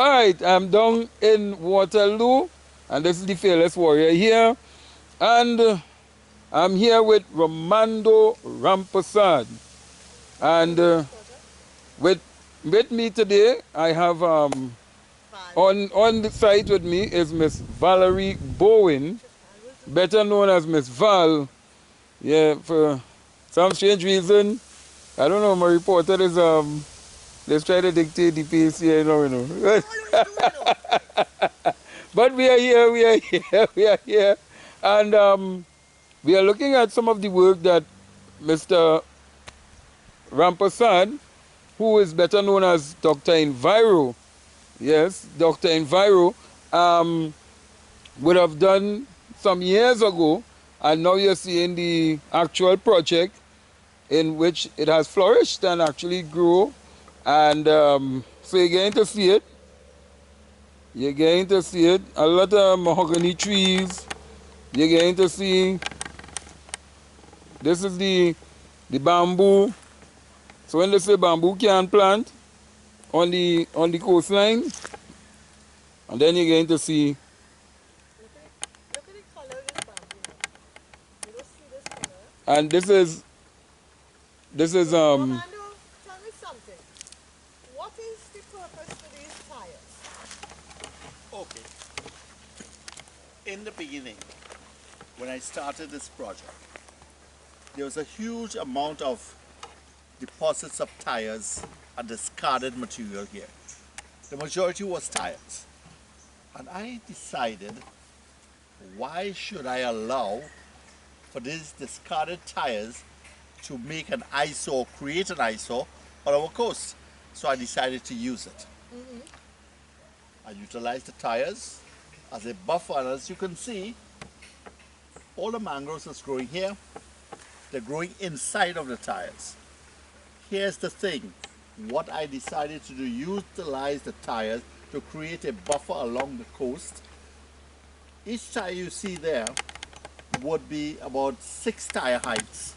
Alright, I'm down in Waterloo, and this is the Fearless Warrior here. And I'm here with Romando Rampersad. And with me today, I have on the site with me is Miss Valerie Bowen, better known as Miss Val. Yeah, for some strange reason, I don't know, my reporter is let's try to dictate the pace here, you know. But we are here, we are here, we are here. And we are looking at some of the work that Mr. Rampersad, who is better known as Dr. Enviro, yes, Dr. Enviro, would have done some years ago, and now you're seeing the actual project in which it has flourished and actually grew. And so you're going to see it. You're going to see it. A lot of mahogany trees. You're going to see. This is the bamboo. So when they say bamboo can plant on the coastline, and then you're going to see. Look at the color of this bamboo. You don't see this color. And this is Romando, tell me something. What is the purpose for these tires? Okay. In the beginning, when I started this project, there was a huge amount of deposits of tires and discarded material here. The majority was tires. And I decided, why should I allow for these discarded tires to make an eyesore, create an eyesore on our coast? So I decided to use it. I utilized the tires as a buffer, and as you can see, all the mangroves that's growing here, they're growing inside of the tires. Here's the thing, what I decided to do, utilize the tires to create a buffer along the coast. Each tire you see there would be about 6 tire heights.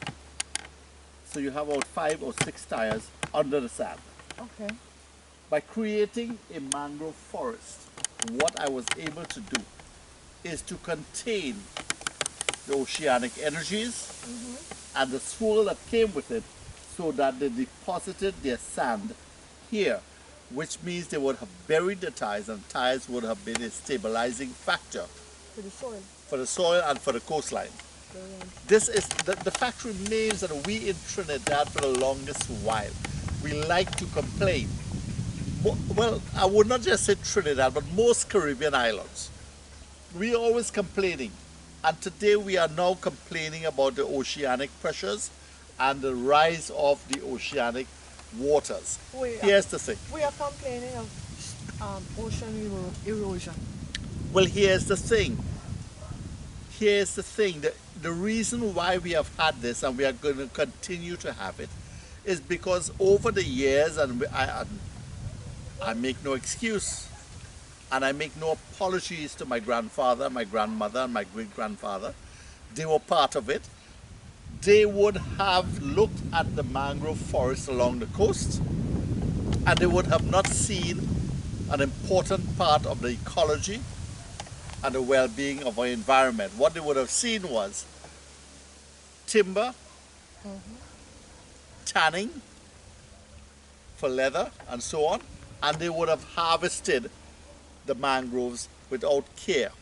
So you have about 5 or 6 tires under the sand. Okay. By creating a mangrove forest, what I was able to do is to contain the oceanic energies and the swirl that came with it, so that they deposited their sand here, which means they would have buried the tires, and tires would have been a stabilizing factor For the soil. for the soil and for the coastline. This is the fact remains that we in Trinidad for the longest while, we like to complain. Well, I would not just say Trinidad, but most Caribbean islands. We are always complaining. And today we are now complaining about the oceanic pressures and the rise of the oceanic waters. Here's the thing. We are complaining of ocean erosion. Well, here's the thing. Here's the thing. The reason why we have had this, and we are going to continue to have it, is because over the years, and I make no excuse, and I make no apologies to my grandfather, my grandmother, and my great-grandfather. They were part of it. They would have looked at the mangrove forest along the coast, and they would have not seen an important part of the ecology and the well-being of our environment. What they would have seen was timber, tanning for leather and so on, and they would have harvested the mangroves without care.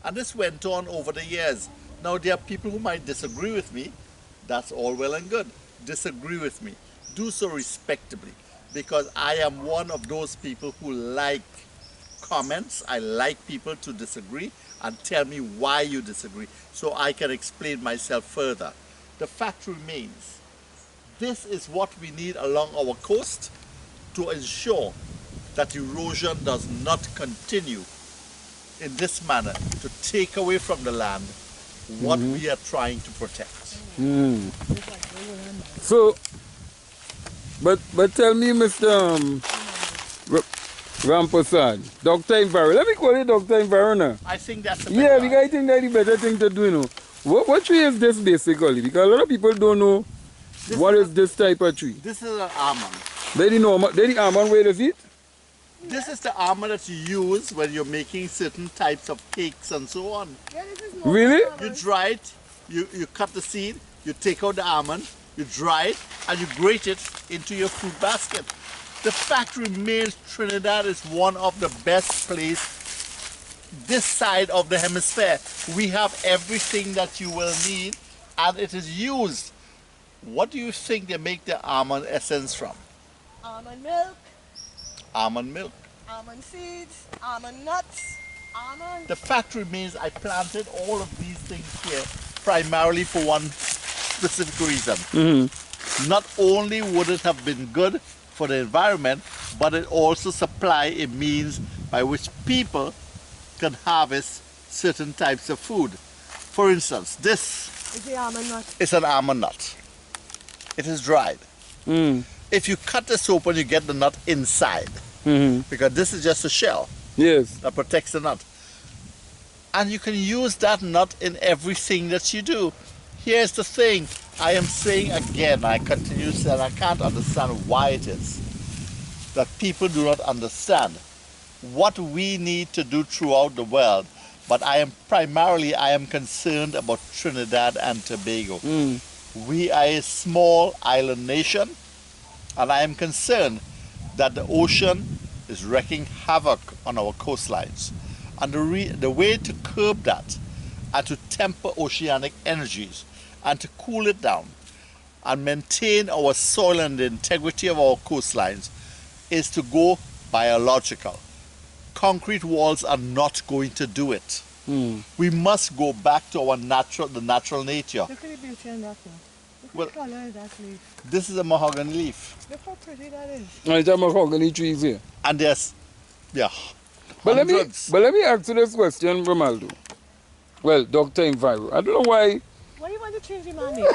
And this went on over the years. Now there are people who might disagree with me. That's all well and good. Disagree with me. Do so respectably, because I am one of those people who like comments. I like people to disagree and tell me why you disagree, so I can explain myself further. The fact remains, this is what we need along our coast to ensure that erosion does not continue in this manner to take away from the land what we are trying to protect. So, but tell me, Mr. Rampersad, Dr. Enviro. Let me call it Dr. Enviro now. I think that's a Yeah, because I think that's the better thing to do, you know. What tree is this basically? Because a lot of people don't know what is this type of tree. This is an almond. They the almond where is it? This is the almond that you use when you're making certain types of cakes and so on. Yeah, this is normal Really? You almond. dry it, you cut the seed, you take out the almond, you dry it, and you grate it into your fruit basket. The fact remains Trinidad is one of the best places this side of the hemisphere. We have everything that you will need, and it is used. What do you think they make the almond essence from? Almond milk, Almond milk. almond seeds, almond nuts, almond. The fact remains I planted all of these things here primarily for one specific reason. Not only would it have been good for the environment, but it also supply a means by which people can harvest certain types of food. For instance, this Is the almond nut. is an almond nut. It is dried. If you cut this open, you get the nut inside, because this is just a shell Yes. that protects the nut. And you can use that nut in everything that you do. Here's the thing, I am saying again, I continue to say, and I can't understand why it is that people do not understand what we need to do throughout the world. But I am concerned about Trinidad and Tobago. We are a small island nation, and I am concerned that the ocean is wreaking havoc on our coastlines. And the way to curb that and to temper oceanic energies and to cool it down and maintain our soil and the integrity of our coastlines is to go biological. Concrete walls are not going to do it. We must go back to our natural nature. Look at the beauty in that one. Look Well- at the color of that leaf. This is a mahogany leaf, Look how pretty that is. And it's a mahogany trees here. and there's, yeah, But hundreds. let me ask you this question, Romaldo. Well, Dr. Enviro, I don't know why. Why you want to change your name?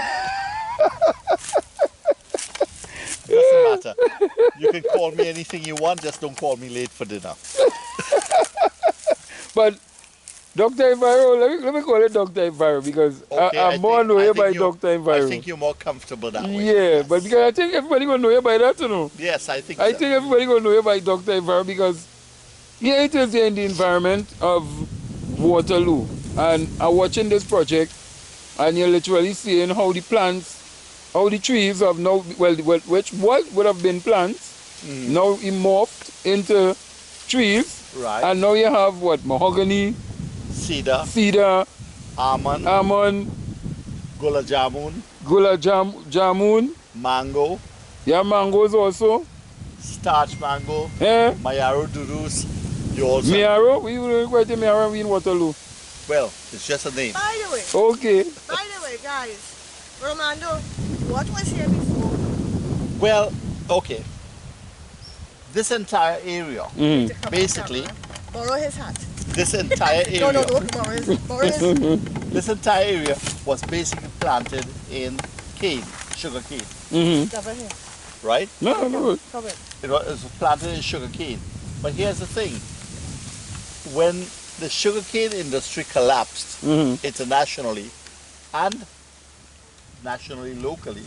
Doesn't matter. You can call me anything you want, just don't call me late for dinner. But Dr. Enviro, let me call it Dr. Enviro because I'm more known by Dr. Enviro. I think you're more comfortable that way. Yeah, Yes. but because I think everybody gonna know you by that, you know. Yes, I think I so. think everybody gonna know you by Dr. Enviro because here it is here in the environment of Waterloo, and I'm watching this project, and you're literally seeing how the plants, how the trees have now, which would have been plants, now morphed into trees, Right. and now you have what, mahogany, Cedar, cedar, almond, almond, gula jamun, jamun, mango, yeah, mangoes also, starch mango, eh? Mayaro durus. You also, Miaro, we will quite a Miaro in Waterloo. well, it's just a name. By the way, Okay. guys, Romando, what was here before? Well, okay. This entire area, Mm. To come basically, on camera. Borrow his hat. this entire area, No, don't borrow his. Borrow his. this entire area was basically planted in cane, sugar cane, Mm-hmm. Cover here. right? No, no. Cover it. It was planted in sugar cane. But here's the thing. When the sugarcane industry collapsed Mm-hmm. internationally and nationally, locally,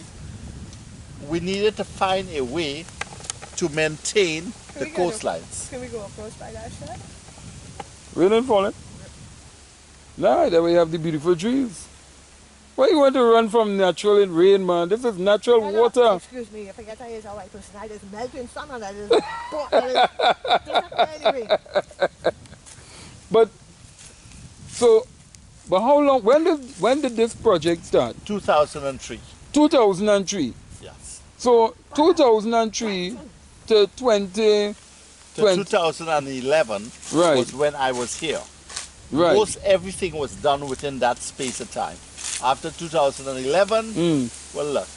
we needed to find a way to maintain the we go to- coastlines. Can we go across by that shed? We didn't fall it. Nah, then we have the beautiful trees. Why you want to run from natural in rain, man? This is natural No, no, water. excuse me, I forget I is a white person. I just melt in sun and I just anyway. But but how long? When did this project start? 2003. 2003. Yes. So 2003 to 20. To 20. 2011 Right. was when I was here. Right. Most everything was done within that space of time. After 2011, Mm, well, look,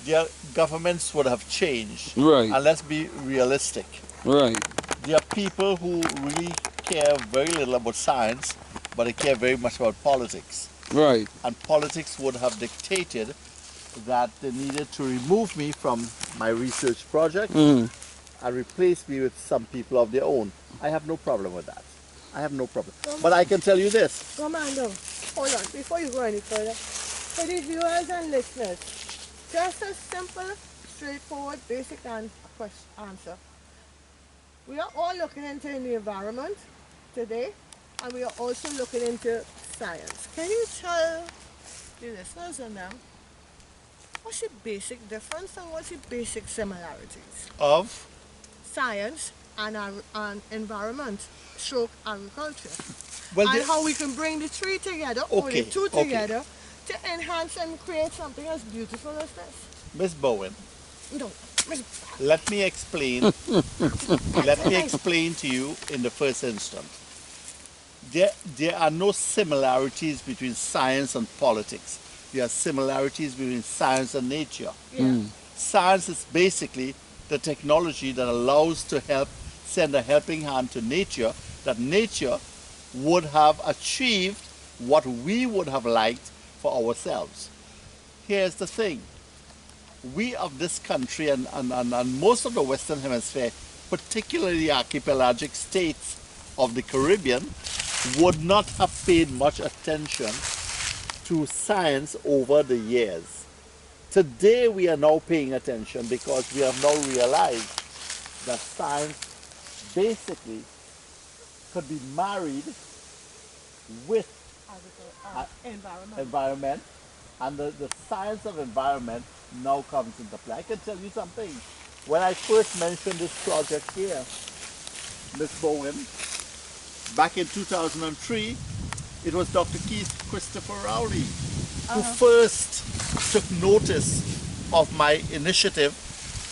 their governments would have changed. right. And let's be realistic. Right. There are people who really care very little about science, but they care very much about politics. Right. And politics would have dictated that they needed to remove me from my research project Mm, and replace me with some people of their own. I have no problem with that. I have no problem. But I can tell you this. Romando, hold on, before you go any further, for the viewers and listeners, just a simple, straightforward, basic answer. We are all looking into the environment today, and we are also looking into science. Can you tell the listeners and them what's the basic difference and what's the basic similarities? Of Science and environment, stroke agriculture. well, And the- how we can bring the three together or the Okay, two okay. together to enhance and create something as beautiful as this. Miss Bowen, No, let me explain. Let me explain to you in the first instance. There are no similarities between science and politics. There are similarities between science and nature. yeah. Science is basically the technology that allows to help send a helping hand to nature, that nature would have achieved what we would have liked for ourselves. Here's the thing. We of this country and most of the Western Hemisphere, particularly the archipelagic states of the Caribbean, would not have paid much attention to science over the years. Today we are now paying attention because we have now realized that science basically could be married with Environment. environment, and the science of environment now comes into play. I can tell you something. When I first mentioned this project here, Miss Bowen, back in 2003, it was Dr. Keith Christopher Rowley who first took notice of my initiative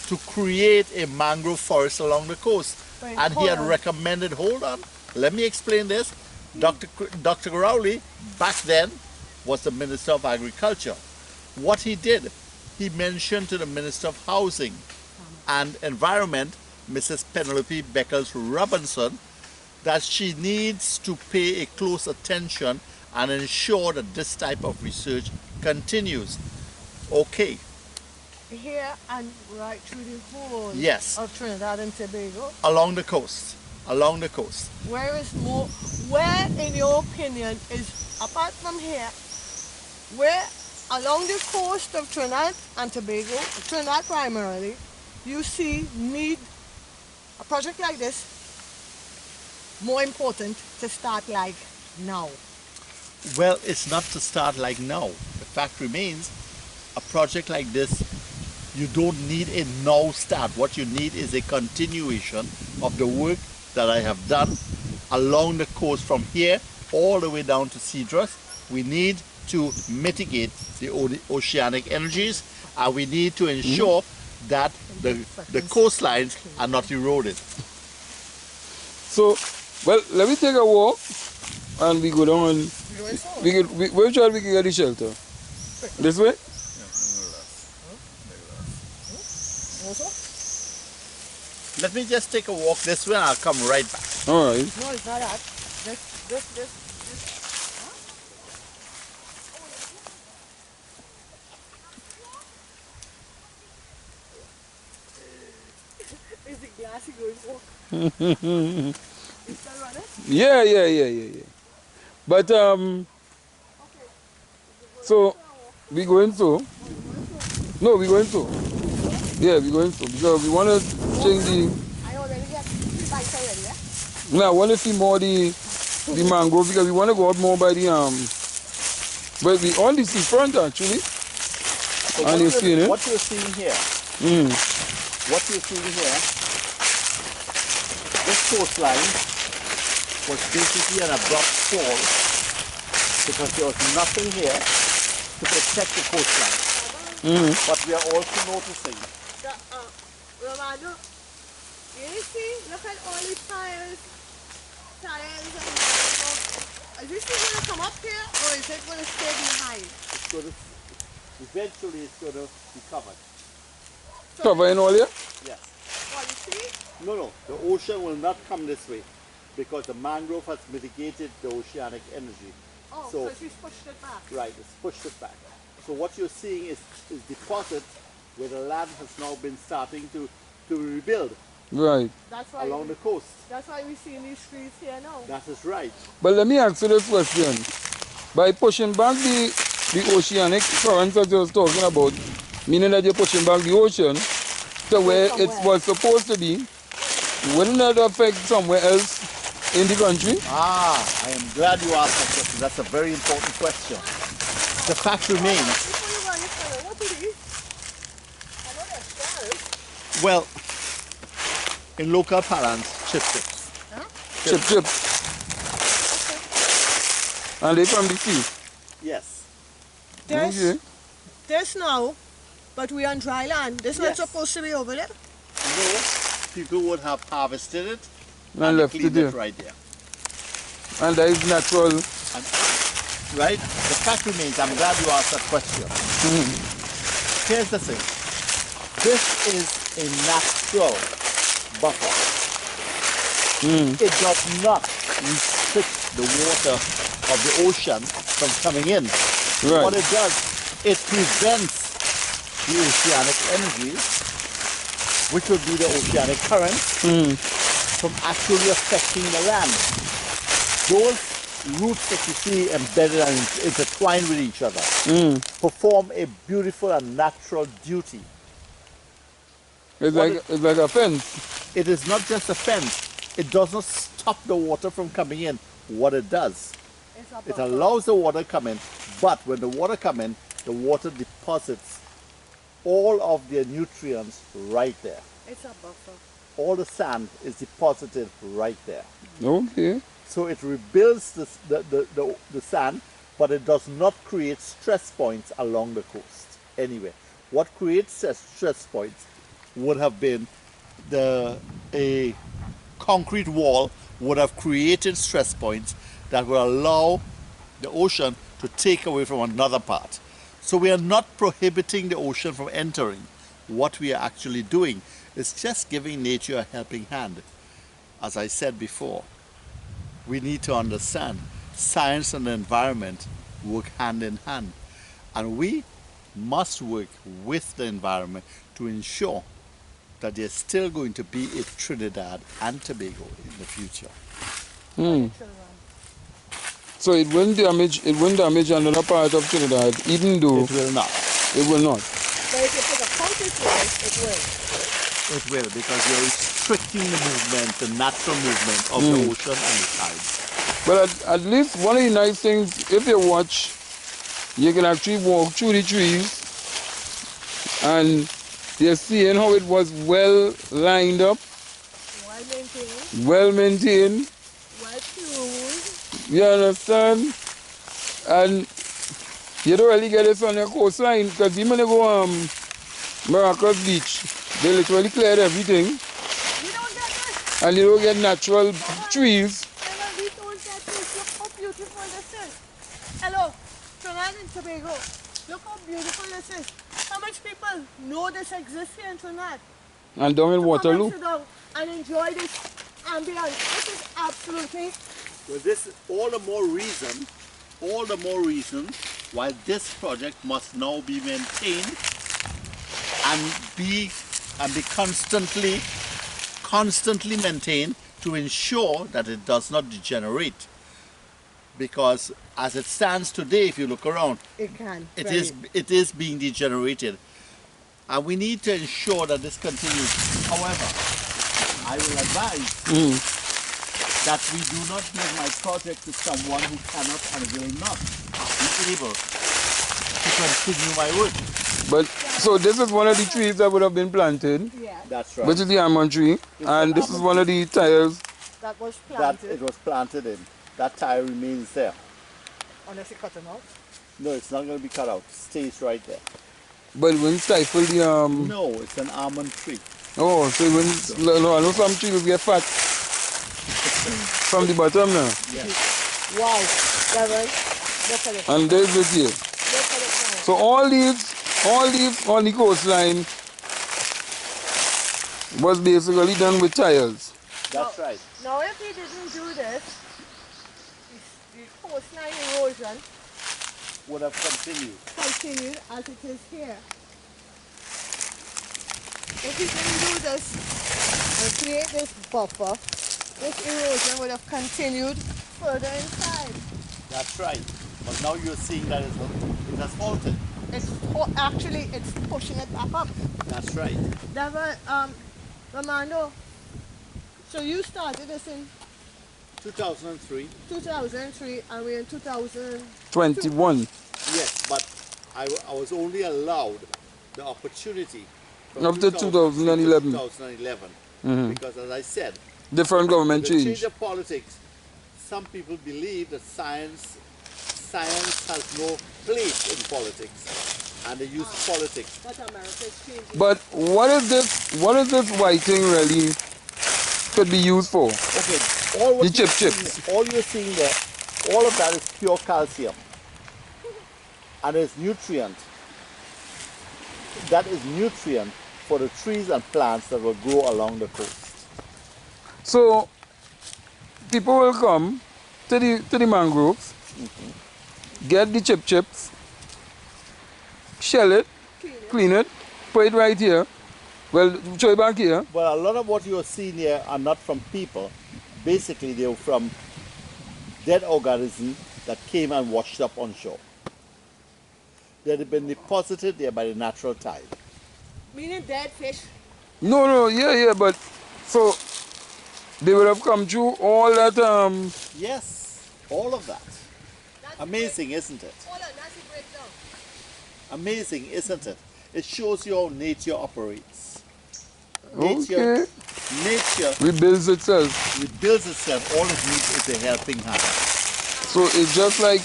to create a mangrove forest along the coast. Wait, And he hold had on. recommended, hold on, let me explain this. Dr. Rowley back then was the Minister of Agriculture. What he did, he mentioned to the Minister of Housing and Environment, Mrs. Penelope Beckles Robinson, that she needs to pay a close attention and ensure that this type of research continues. Okay, Here and right through the whole Yes. of Trinidad and Tobago. along the coast, along the coast. Where in your opinion is, apart from here, where along the coast of Trinidad and Tobago, Trinidad primarily, you see need a project like this more important to start like now? Well, it's not to start like now. The fact remains, a project like this, you don't need a now start. What you need is a continuation of the work that I have done along the coast from here all the way down to Cedros. We need to mitigate the oceanic energies, and we need to ensure that the coastlines are not eroded. So, well, let me take a walk and we go down. Where shall we get the shelter? This way? Let me just take a walk this way and I'll come right back. All right. No, it's not that. This. Is the glassy going walk? Is that running? Yeah. But so we going so? No, we going so. Yeah, we going so because we want to change the. I already get 3 bites already, yeah? No, I want to see more the mangrove because we want to go out more by the but we only see front actually. So And you've seen it? what you're seeing here, what you're seeing here, this coastline was basically an abrupt fall because there was nothing here to protect the coastline. But we are also noticing, Romano, you see, look at all the tiles and is this thing going to come up here or is it going to stay behind? it's going to, eventually it's going to be covered. Covering all here. Yes. Well, you see? No, the ocean will not come this way because the mangrove has mitigated the oceanic energy. Oh, So- so she's pushed it back. Right, it's pushed it back. So what you're seeing is deposits where the land has now been starting to rebuild Right. That's why, along the coast. that's why we see these streets here now. That is right. But let me ask you this question. By pushing back the oceanic currents that you was talking about, meaning that you're pushing back the ocean to where it Somewhere. was supposed to be, wouldn't that affect somewhere else in the country? Ah, I am glad you asked that question. That's a very important question. The fact remains, Before you go any further, what are these? I know they're shells. well, in local parlance, chips. Huh? Chip. And they from the sea. Yes. This, Okay. this now, but we're on dry land. This Yes. one's supposed to be over there. No, people would have harvested it And left it cleaned there. it right there. And that is natural. And, right? The fact remains, I'm glad you asked that question. Here's the thing. This is a natural buffer. It does not restrict the water of the ocean from coming in. Right. What it does, it prevents the oceanic energy, which would be the oceanic currents, from actually affecting the land. Those roots that you see embedded and intertwined with each other perform a beautiful and natural duty. It's like a fence. It is not just a fence. It does not stop the water from coming in. What it does, It's a it buffer. allows the water to come in, but when the water comes in, the water deposits all of their nutrients right there. It's a buffer. All the sand is deposited right there. Okay. So it rebuilds the sand, but it does not create stress points along the coast. Anyway, what creates stress points would have been a concrete wall would have created stress points that would allow the ocean to take away from another part. So we are not prohibiting the ocean from entering. What we are actually doing is just giving nature a helping hand. As I said before, we need to understand science and the environment work hand in hand. And we must work with the environment to ensure that there's still going to be a Trinidad and Tobago in the future. So it won't damage another part of Trinidad, even though It will not. it will not. But if you put a concrete wall, it will. It will, because you're restricting the movement, the natural movement of the ocean and the tides. But at least one of the nice things, if you watch, you can actually walk through the trees and you're seeing how it was well lined up, Well maintained, well maintained. well tuned. You understand? And you don't really get this on your coastline, because even when you go Maracas Beach, they literally cleared everything We don't get this. and you don't get natural trees. Emma, we don't get this. Look how beautiful this is. Hello, Trinidad and Tobago. Look how beautiful this is. How much people know this exists here in Trinidad? And down in To come Waterloo. and sit down and enjoy this ambience. This is absolutely Well, this is all the more reason why this project must now be maintained and be constantly maintained to ensure that it does not degenerate. Because as it stands today, if you look around, it can. it is being degenerated, and we need to ensure that this continues. However, I will advise that we do not give my project to someone who cannot and will not be able to continue my work. But so this is one of the trees that would have been planted, Yeah, That's right. which is the almond tree, and this is one of the tiles. that was That planted. it was planted in. That tire remains there. Unless you cut them out. No, it's not going to be cut out. It stays right there. But it wouldn't stifle the No, it's an almond tree. Oh, so it wouldn't. No, I know some trees get fat from the bottom now, Yes. Wow, Devin, look at it. and there's it here. Look at it now. So all these on the coastline was basically done with tiles. That's right. Now, if we didn't do this, the coastline erosion Would have continued. continued as it is here. If we didn't do this and create this buffer, this erosion would have continued further inside. That's right. But now you're seeing that it has halted. Actually, it's pushing it back up. That's right. Devin, Romano, So you started this in 2003. 2003 and we're in 2000. 21. Yes, but I was only allowed the opportunity from Up to 2011. 2011. Because as I said, Different government the change change. of politics, some people believe that science has no place in politics, and they use politics. But America's changing. But what is this whiting really could be used for? Okay, all what The you're chips. seeing, all you're seeing there, all of that is pure calcium, and it's nutrient. That is nutrient for the trees and plants that will grow along the coast. So people will come to the mangroves, get the chips, shell it, clean it, put it right here. Well, show it back here. But a lot of what you're seeing here are not from people. Basically, they're from dead organisms that came and washed up on shore. They had been deposited there by the natural tide. Meaning dead fish. No, yeah, but so they would have come through all that Yes, all of that. Amazing, isn't it? Hold on, that's a breakdown. Amazing, isn't it? It shows you how nature operates. okay. Nature Rebuilds itself. rebuilds itself. All it needs is a helping hand. So it's just like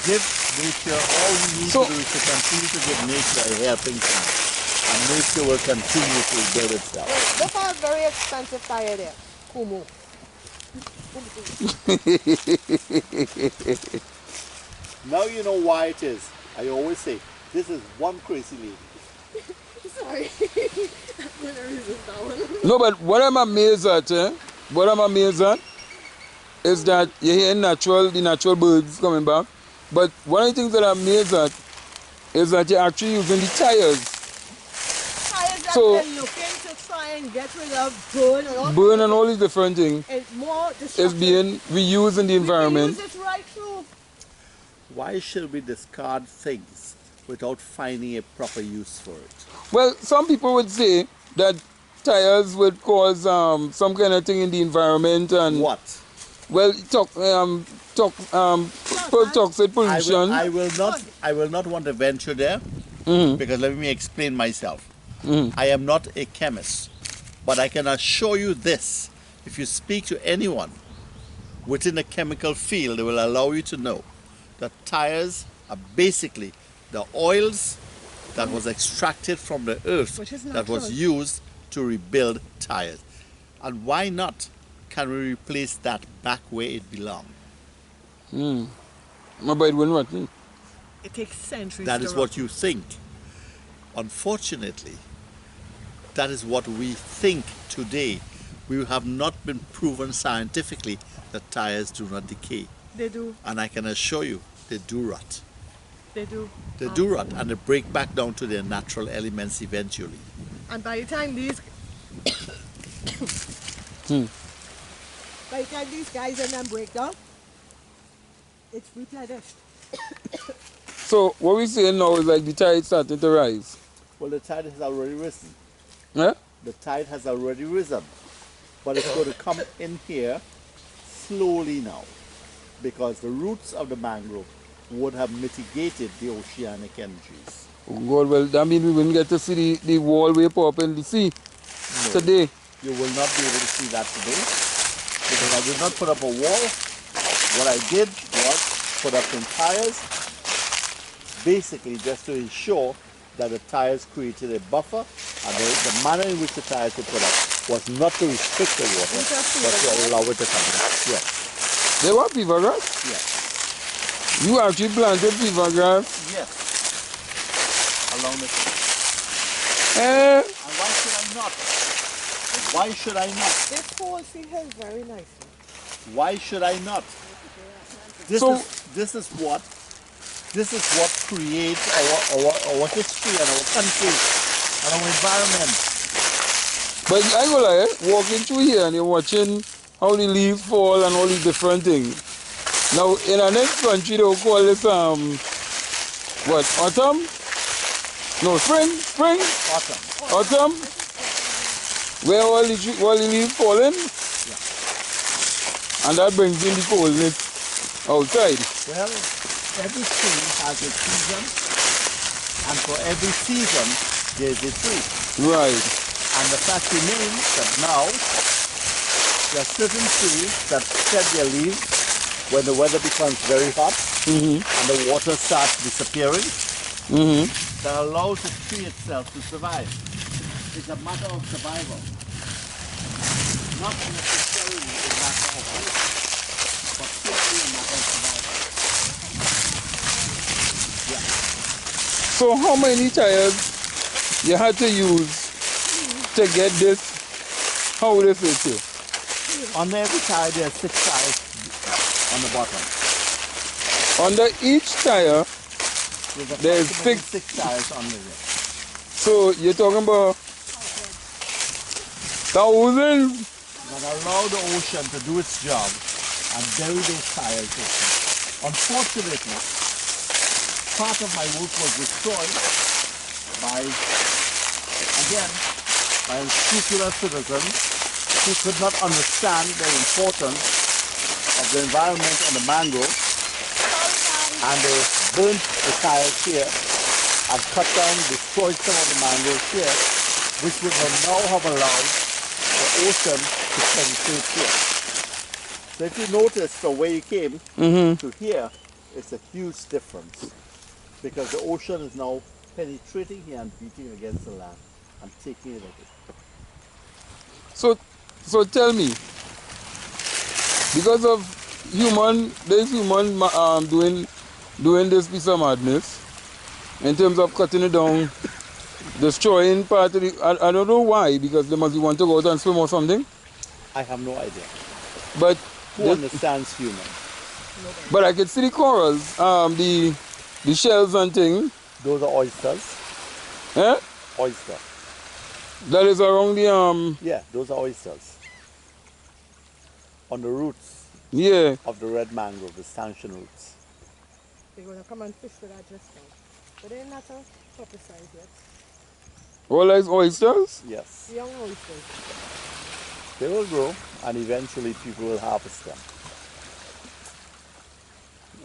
Give nature, all we need So- to do is to continue to give nature a helping hand. And nature will continue to rebuild itself. Look how very expensive tire there. Kumu. Now you know why it is. I always say, this is one crazy lady. Sorry. I'm gonna resist that one. no, but what I'm amazed at, is that you're hearing the natural birds coming back. But one of the things that I'm amazed at is that you're actually using the tires. Tires that So- they're looking to try and get rid of burn Burn and all these different things It's more is destructive. being reused in the environment. We use it right through. Why should we discard things without finding a proper use for it? Well, some people would say that tires would cause some kind of thing in the environment and What? well, toxic pollution. I will not want to venture there because let me explain myself. I am not a chemist, but I can assure you this: if you speak to anyone within the chemical field, they will allow you to know that tires are basically the oils that was extracted from the earth Which is that was natural. used to rebuild tires. And why not can we replace that back where it belongs? But it wouldn't rot. It takes centuries. That to is rot. what you think. Unfortunately, that is what we think today. We have not been proven scientifically that tires do not decay. They do. And I can assure you, they do rot. They do. They do rot and they break back down to their natural elements eventually. And by the time these by the time these guys and them break down, it's replenished. So what we're saying now is like the tide starting to rise. Well, the tide has already risen. Yeah? The tide has already risen. But it's going to come in here slowly now because the roots of the mangrove would have mitigated the oceanic energies. Oh God, well that means we wouldn't get to see the wall way up in the sea today. You will not be able to see that today because I did not put up a wall. What I did was put up some tires, basically just to ensure that the tires created a buffer, and the manner in which the tires were put up was not to restrict the water, but to allow it to come in. Yes, They were fever grass. yes, You actually planted fever grass. yes. Along the Eh, And why should I not? Why should I not? This whole thing is very nice. Why should I not? This So- is what creates our history and our country and our environment. but I go like walking through here and you're watching how the leaves fall and all these different things. Now in our next country they will call this what, autumn? No, spring, Autumn. autumn, where all the leaves falling, and that brings in the coldness outside. Well, every tree has a season, and for every season, there's a tree. Right. And the fact remains that now, there are certain trees that shed their leaves when the weather becomes very hot and the water starts disappearing. That allows the tree itself to survive. It's a matter of survival. Not necessarily a matter of health, but simply a matter of survival. Yeah. So how many tires you had to use to get this? How would I say it? On every tire there are 6 tires on the bottom. Under each tire, there's approximately 6. 6 tires under there. So you're talking about thousands? That allow the ocean to do its job and bury those tires. Unfortunately, part of my work was destroyed by, again, by unscrupulous citizens who could not understand the importance of the environment on the mangrove, and they burnt the tires here and cut down, destroyed some of the mangroves here, which would have now have allowed the ocean to penetrate here. So if you notice from where you came to here, it's a huge difference, because the ocean is now penetrating here and beating against the land and taking it away. So tell me, because of human doing this piece of madness, in terms of cutting it down, destroying part of the, I don't know why, because they must want to go out and swim or something. I have no idea. But Who understands human? But I can see the corals, the shells and things. Those are oysters. Eh? Oyster. That is around the Yeah, those are oysters. On the roots yeah. of the red mangrove, the stanchion roots. They're going to come and fish for that just now. But they're not a proper size yet. All like oysters? Yes. Young oysters. They will grow and eventually people will harvest them.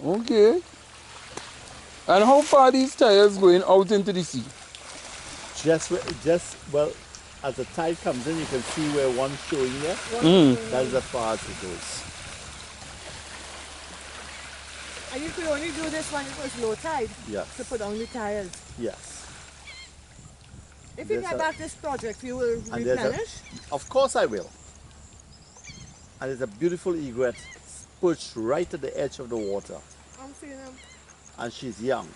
Okay. And how far are these tires going out into the sea? Well, as the tide comes in, you can see where one's showing there. That is as far as it goes. And you could only do this when it was low tide Yes. to put on the tires. Yes. If you There's get a- back this project, you will And there's a- replenish. Of course I will. And there's a beautiful egret perched right at the edge of the water. I'm seeing them. And she's young.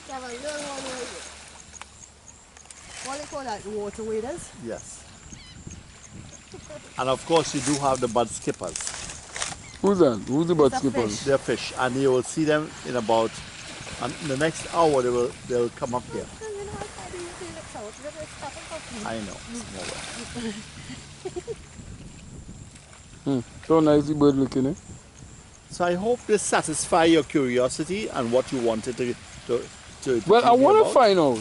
Have a little one over here. What do you call that? The water waders? Yes. And of course you do have the bud skippers. Who's that? Who's the butt It's a skippers? fish. They're fish, and you will see them in about, and in the next hour they'll come up here. And you know how far do you feel it's out? You're just stopping for I know. Smaller. So nice the bird looking, eh? So I hope this satisfies your curiosity and what you wanted to Well, I tell me want to about. find out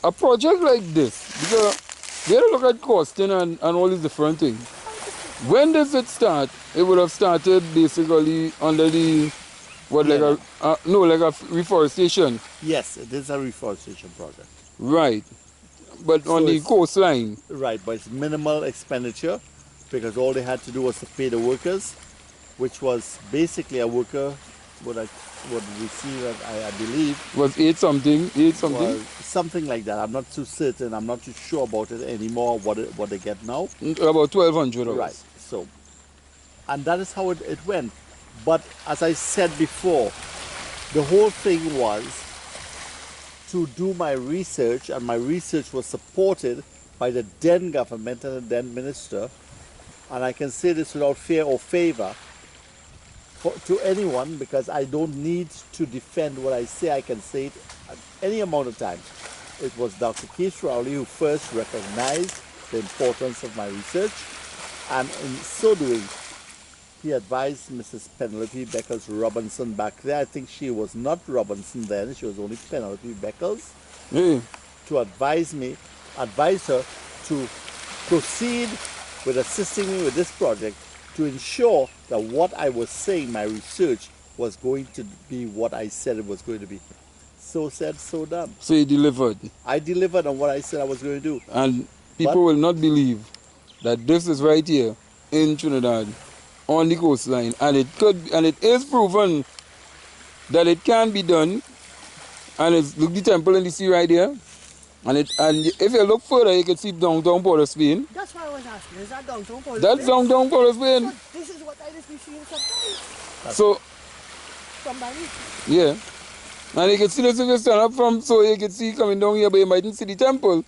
a project like this, because we have to look at costing and all these different things. When does it start? It would have started basically under the, like a reforestation. Yes, it is a reforestation project. Right. But So on the it's- coastline. Right, but it's minimal expenditure because all they had to do was to pay the workers, which was basically a worker would receive, I believe, Was 8 something. was something like that. I'm not too certain. I'm not too sure about it anymore. What they get now. About $1,200. Right. So, and that is how it went. But as I said before, the whole thing was to do my research, and my research was supported by the then government and the then minister. And I can say this without fear or favor to anyone, because I don't need to defend what I say. I can say it at any amount of time. It was Dr. Keith Rowley who first recognized the importance of my research, and in so doing he advised Mrs. Penelope Beckles Robinson back there. I think she was not Robinson then, she was only Penelope Beckles, Yeah. to advise her to proceed with assisting me with this project to ensure that what I was saying, my research, was going to be what I said it was going to be. So said, so done. So you delivered. I delivered on what I said I was going to do. And people will not believe that this is right here in Trinidad on the coastline. And it is proven that it can be done. And it's, look, the temple in the sea right here. And if you look further, you can see downtown Port of Spain. That's why I was asking. Is that downtown Port of That's Spain? downtown Port of Spain. So this is what I just be seeing sometimes. So, Somebody. yeah. And you can see this if you stand up from, so you can see coming down here, but you mightn't see the temple.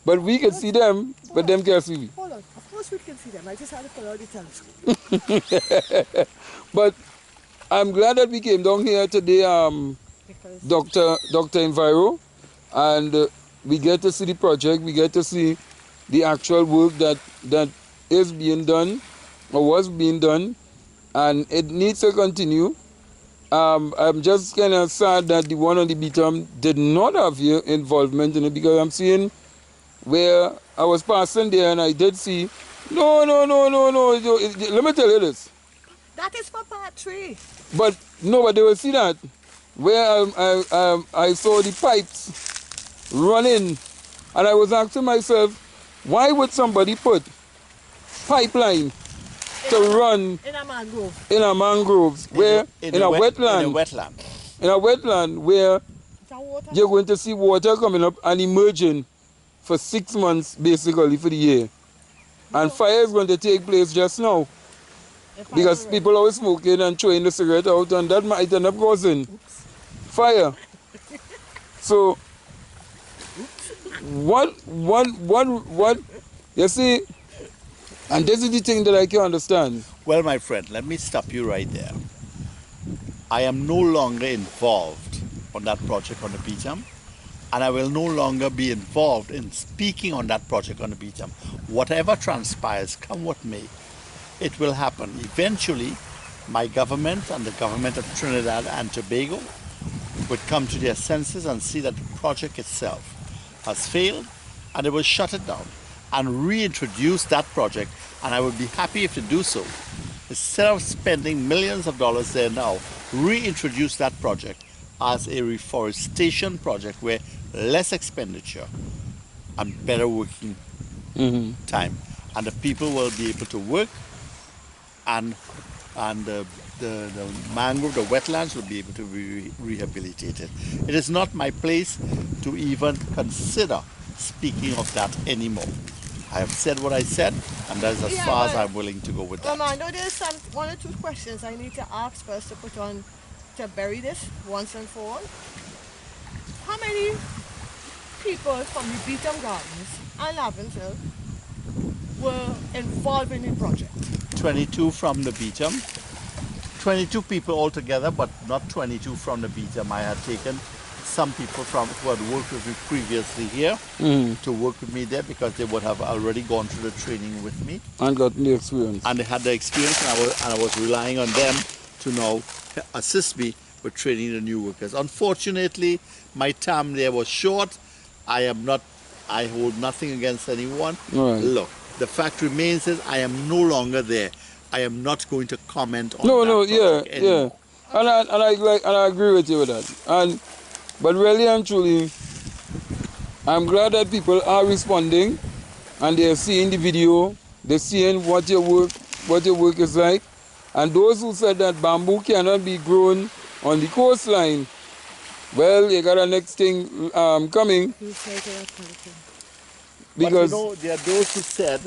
But we can see them, but them can't see me. Hold on. Of course we can see them. I just had to pull out the telescope. But I'm glad that we came down here today, Because Dr. Enviro, and we get to see the project, we get to see the actual work that is being done or was being done, and it needs to continue. I'm just kind of sad that the one on the Beetham did not have your involvement in it, because I'm seeing where I was passing there and I did see, no, let me tell you this. that is for part 3. But no, but they will see that where I saw the pipes running, and I was asking myself, why would somebody put pipeline to run In a mangrove. in a mangroves where in a wetland? In a wetland. In a wetland where It's a water. you're going to see water coming up and emerging for 6 months basically for the year. And fire is going to take place just now. If I Because were- people always smoking and throwing the cigarette out, and that might end up causing fire. So, what, you see, and this is the thing that I can understand. Well, my friend, let me stop you right there. I am no longer involved on that project on the Beetham, and I will no longer be involved in speaking on that project on the Beetham. Whatever transpires, come what may, it will happen. Eventually, my government and the government of Trinidad and Tobago would come to their senses and see that the project itself has failed, and they will shut it down and reintroduce that project, and I would be happy if they do so. Instead of spending millions of dollars there now, reintroduce that project as a reforestation project where less expenditure and better working time, and the people will be able to work, and the mangrove, the wetlands will be able to be rehabilitated. It is not my place to even consider speaking of that anymore. I have said what I said, and that is as Yeah, far as but- I'm willing to go with that. Romando, there's one or two questions I need to ask first to put on, to bury this once and for all. How many people from the Beetham Gardens and Lavensville were involved in the project? 22 from the Beetham. 22 people altogether, but not 22 from the Beetham. I had taken some people from who had worked with me previously here to work with me there, because they would have already gone through the training with me, And gotten the experience. and they had the experience, and I was relying on them to now assist me with training the new workers. Unfortunately, my time there was short. I hold nothing against anyone. Right. Look, the fact remains is I am no longer there. I am not going to comment on that Yeah. project anymore. And I agree with you with that. But really and truly, I'm glad that people are responding, and they're seeing the video, they're seeing what your work is like. And those who said that bamboo cannot be grown on the coastline, well, you got a next thing coming, because But you know, there are those who said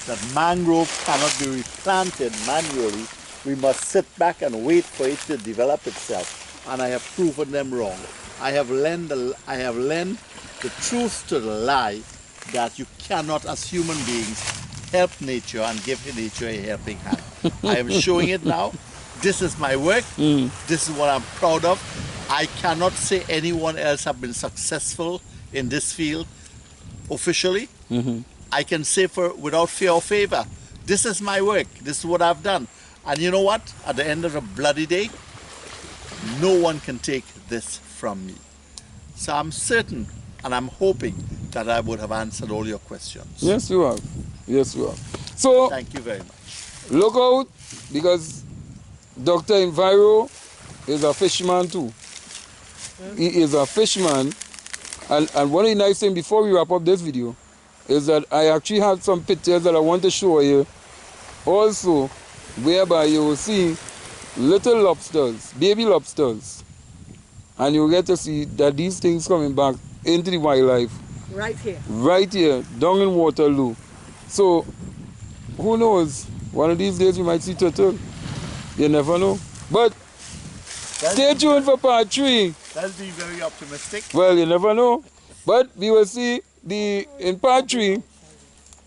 that mangrove cannot be replanted manually. We must sit back and wait for it to develop itself. And I have proven them wrong. I have lent the truth to the lie, that you cannot, as human beings, help nature and give nature a helping hand. I am showing it now. This is my work. This is what I'm proud of. I cannot say anyone else have been successful in this field officially. I can say without fear or favor This is my work. This is what I've done. And you know what? At the end of the bloody day, no one can take this from me. So I'm certain and I'm hoping that I would have answered all your questions. Yes, you have. Yes, you have. So, Thank you very much. look out, because Dr. Enviro is a fisherman too. He is a fisherman. And one of the nice things before we wrap up this video is that I actually have some pictures that I want to show you also, whereby you will see little lobsters, baby lobsters. And you'll get to see that these things coming back into the wildlife. Right here. Right here, down in Waterloo. So, who knows? One of these days we might see turtle. You never know. But stay tuned for part 3. That'll be very optimistic. Well, you never know. But we will see in part 3,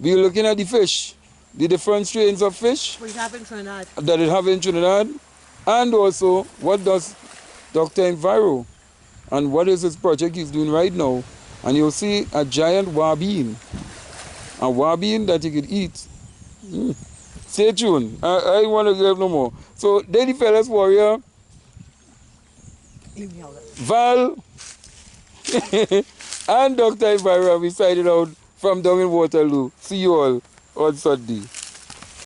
we're looking at the fish, the different strains of fish We have in Trinidad. that it have in Trinidad, and also what does Dr. Enviro and what is his project he's doing right now. And you'll see a giant warbine, a warbine that you could eat. Stay tuned. I want to give no more. So, Daily Fellas Warrior, Val, and Dr. Enviro, we signed out from down in Waterloo. See you all on Sunday.